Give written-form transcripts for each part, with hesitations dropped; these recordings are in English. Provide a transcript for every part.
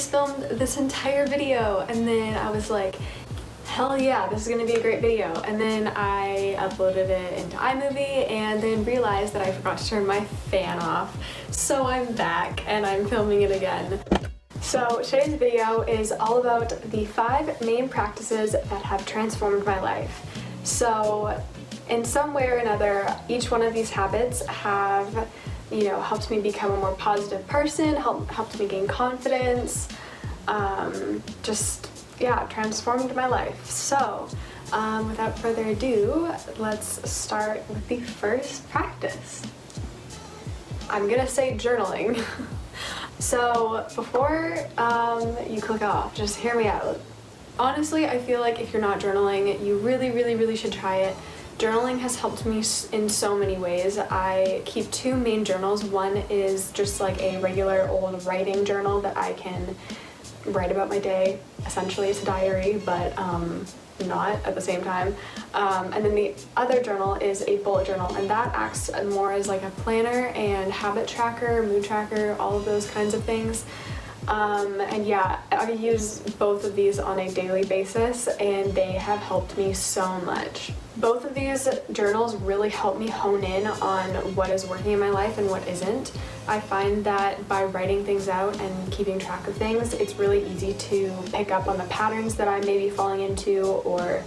just filmed this entire video, and then I was like, hell yeah, this is gonna be a great video. And then I uploaded it into iMovie and then realized that I forgot to turn my fan off. So I'm back and I'm filming it again. So today's video is all about the 5 main practices that have transformed my life. So in some way or another, each one of these habits have, helped me become a more positive person, helped me gain confidence, transformed my life. So without further ado, let's start with the first practice. I'm gonna say journaling. So before you click off, just hear me out. Honestly, I feel like if you're not journaling, you really should try it. Journaling has helped me in so many ways. I keep 2 main journals. One is just like a regular old writing journal that I can write about my day. Essentially, it's a diary, but not at the same time. And then the other journal is a bullet journal, and that acts more as like a planner and habit tracker, mood tracker, all of those kinds of things. And yeah, I use both of these on a daily basis, and they have helped me so much. Both of these journals really help me hone in on what is working in my life and what isn't. I find that by writing things out and keeping track of things, it's really easy to pick up on the patterns that I may be falling into, or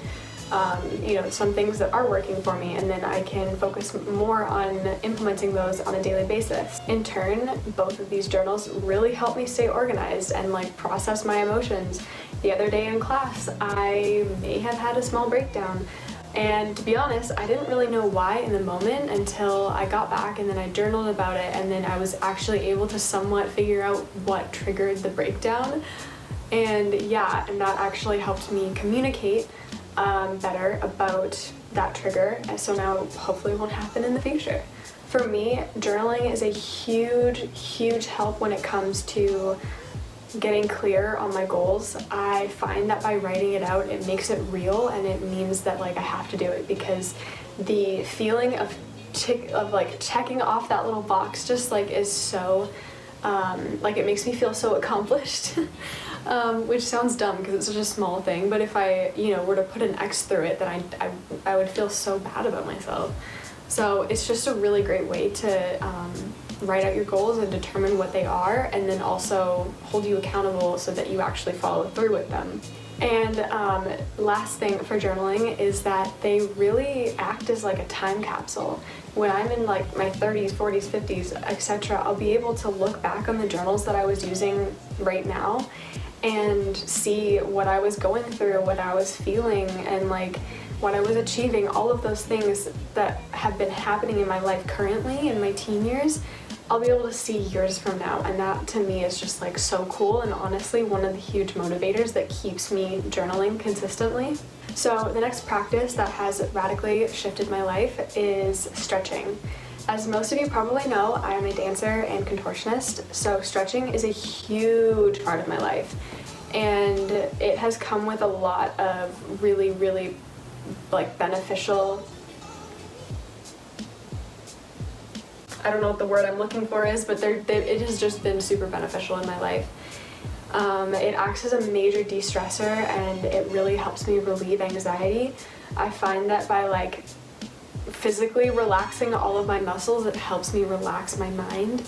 some things that are working for me, and then I can focus more on implementing those on a daily basis. In turn, both of these journals really help me stay organized and process my emotions. The other day in class, I may have had a small breakdown. And to be honest, I didn't really know why in the moment until I got back and then I journaled about it, and then I was actually able to somewhat figure out what triggered the breakdown. And that actually helped me communicate better about that trigger, and so now hopefully it won't happen in the future. For me, journaling is a huge help when it comes to getting clear on my goals. I find that by writing it out, it makes it real, and it means that I have to do it, because the feeling of checking off that little box just is so it makes me feel so accomplished. Which sounds dumb because it's such a small thing, but if I were to put an X through it, then I would feel so bad about myself. So it's just a really great way to write out your goals and determine what they are, and then also hold you accountable so that you actually follow through with them. And last thing for journaling is that they really act as a time capsule. When I'm in my 30s, 40s, 50s, etc., I'll be able to look back on the journals that I was using right now and see what I was going through, what I was feeling, and what I was achieving, all of those things that have been happening in my life currently in my teen years. I'll be able to see years from now, and that to me is just so cool, and honestly one of the huge motivators that keeps me journaling consistently. So the next practice that has radically shifted my life is stretching. As most of you probably know, I am a dancer and contortionist, so stretching is a huge part of my life, and it has come with a lot of really beneficial, I don't know what the word I'm looking for is, but it has just been super beneficial in my life. It acts as a major de-stressor, and it really helps me relieve anxiety. I find that by physically relaxing all of my muscles, it helps me relax my mind,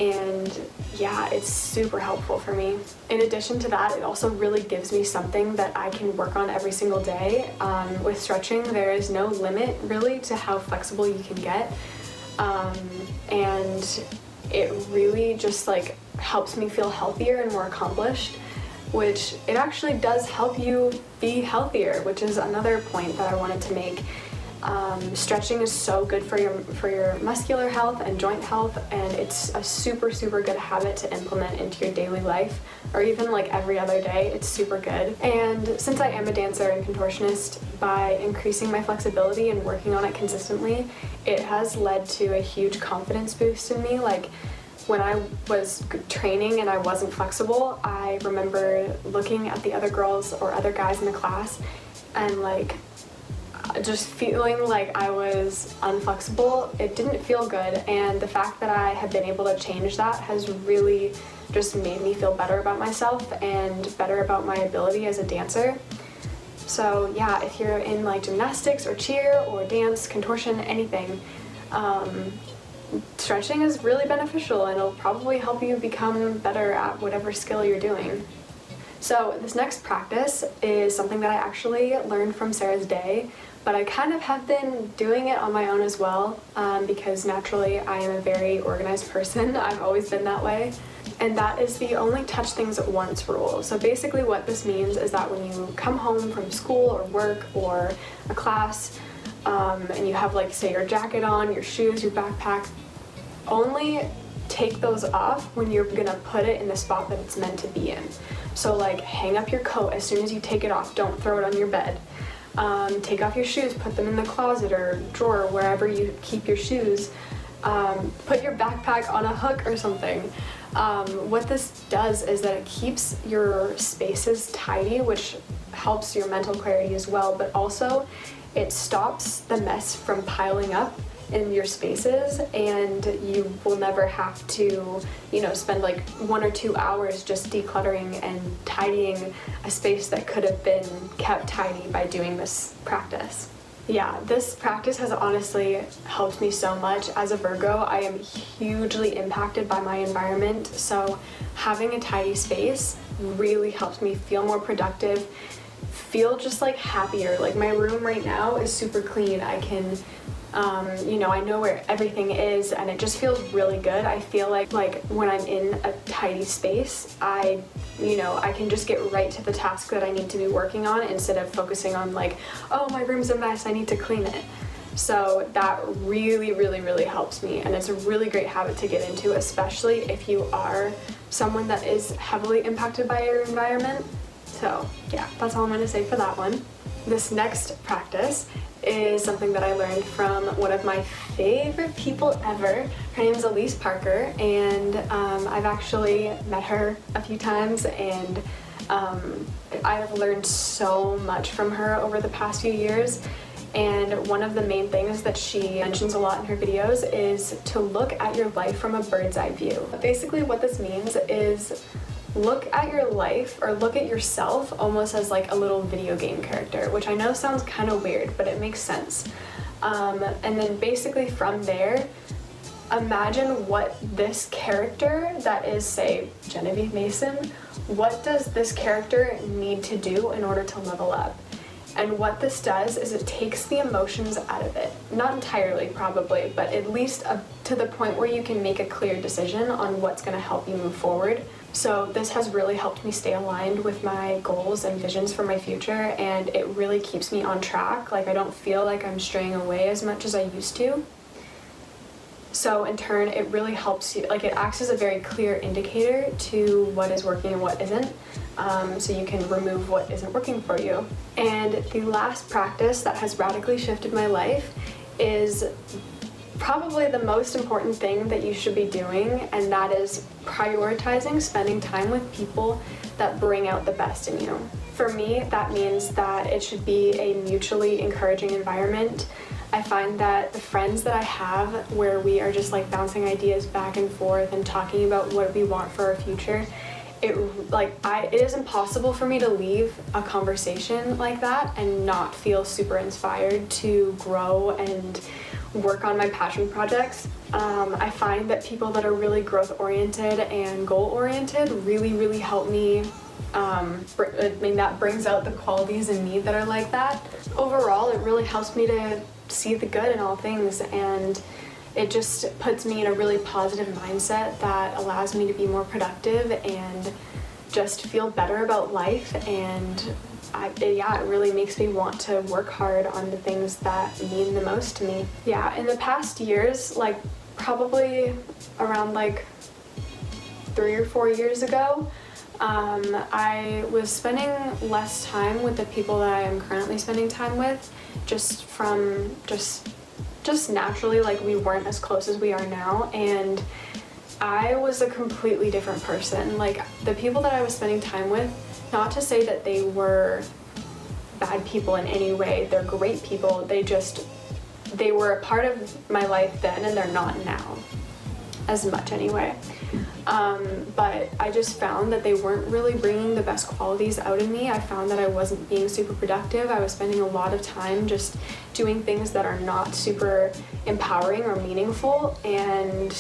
and it's super helpful for me. In addition to that, it also really gives me something that I can work on every single day. With stretching, there is no limit really to how flexible you can get. And it really just helps me feel healthier and more accomplished, which it actually does help you be healthier, which is another point that I wanted to make. Stretching is so good for your muscular health and joint health, and it's a super good habit to implement into your daily life, or even every other day. It's super good. And since I am a dancer and contortionist, by increasing my flexibility and working on it consistently, it has led to a huge confidence boost in me. When I was training and I wasn't flexible, I remember looking at the other girls or other guys in the class and just feeling like I was unflexible. It didn't feel good, and the fact that I have been able to change that has really just made me feel better about myself and better about my ability as a dancer. So yeah, if you're in like gymnastics or cheer or dance, contortion, anything, stretching is really beneficial and it'll probably help you become better at whatever skill you're doing. So this next practice is something that I actually learned from Sarah's day, but I kind of have been doing it on my own as well, because naturally I am a very organized person. I've always been that way. And that is the only touch things at once rule. So basically what this means is that when you come home from school or work or a class, and you have like, say, your jacket on, your shoes, your backpack, only take those off when you're gonna put it in the spot that it's meant to be in. So like hang up your coat as soon as you take it off, don't throw it on your bed. Take off your shoes, put them in the closet or drawer, wherever you keep your shoes. Put your backpack on a hook or something. What this does is that it keeps your spaces tidy, which helps your mental clarity as well, but also it stops the mess from piling up in your spaces, and you will never have to, spend like 1 or 2 hours just decluttering and tidying a space that could have been kept tidy by doing this practice. Yeah, this practice has honestly helped me so much. As a Virgo, I am hugely impacted by my environment, so having a tidy space really helps me feel more productive, feel just like happier. Like my room right now is super clean. I can I know where everything is and it just feels really good. I feel like when I'm in a tidy space, I can just get right to the task that I need to be working on instead of focusing on like, oh, my room's a mess, I need to clean it. So that really, really, really helps me, and it's a really great habit to get into, especially if you are someone that is heavily impacted by your environment. So yeah, that's all I'm gonna say for that one. This next practice is something that I learned from one of my favorite people ever. Her name is Elise Parker, and I've actually met her a few times, and I've learned so much from her over the past few years. And one of the main things that she mentions a lot in her videos is to look at your life from a bird's eye view. Basically what this means is look at your life, or look at yourself almost as like a little video game character, which I know sounds kind of weird, but it makes sense. And then basically from there, imagine what this character that is, say, Genevieve Mason, what does this character need to do in order to level up? And what this does is it takes the emotions out of it. Not entirely, probably, but at least up to the point where you can make a clear decision on what's going to help you move forward. So this has really helped me stay aligned with my goals and visions for my future, and it really keeps me on track. Like, I don't feel like I'm straying away as much as I used to. So in turn, it really helps you, like it acts as a very clear indicator to what is working and what isn't, so you can remove what isn't working for you. And the last practice that has radically shifted my life is probably the most important thing that you should be doing, and that is prioritizing spending time with people that bring out the best in you. For me, that means that it should be a mutually encouraging environment. I find that the friends that I have where we are just like bouncing ideas back and forth and talking about what we want for our future, it is impossible for me to leave a conversation like that and not feel super inspired to grow and work on my passion projects. I find that people that are really growth-oriented and goal-oriented really, really help me. That brings out the qualities in me that are like that. Overall, it really helps me to see the good in all things, and it just puts me in a really positive mindset that allows me to be more productive and just feel better about life, and it really makes me want to work hard on the things that mean the most to me. Yeah, in the past years, like probably around like 3 or 4 years ago, I was spending less time with the people that I am currently spending time with, just naturally, like we weren't as close as we are now, and I was a completely different person. Like the people that I was spending time with, not to say that they were bad people in any way, they're great people, they were a part of my life then and they're not now, as much anyway. but I just found that they weren't really bringing the best qualities out in me. I found that I wasn't being super productive. I was spending a lot of time just doing things that are not super empowering or meaningful, and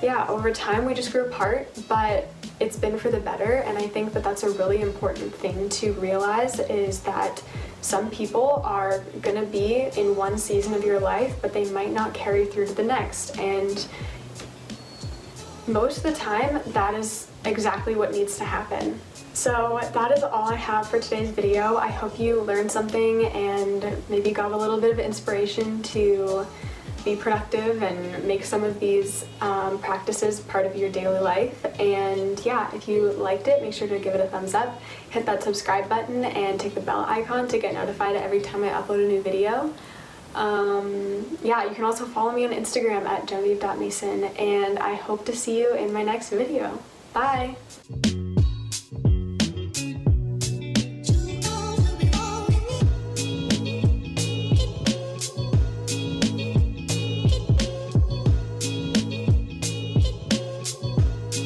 yeah, over time we just grew apart, but it's been for the better. And I think that that's a really important thing to realize, is that some people are gonna be in one season of your life, but they might not carry through to the next. And most of the time, that is exactly what needs to happen. So that is all I have for today's video. I hope you learned something and maybe got a little bit of inspiration to be productive and make some of these practices part of your daily life. And yeah, if you liked it, make sure to give it a thumbs up, hit that subscribe button, and tick the bell icon to get notified every time I upload a new video. Yeah, you can also follow me on Instagram at genevieve.mason, and I hope to see you in my next video. Bye!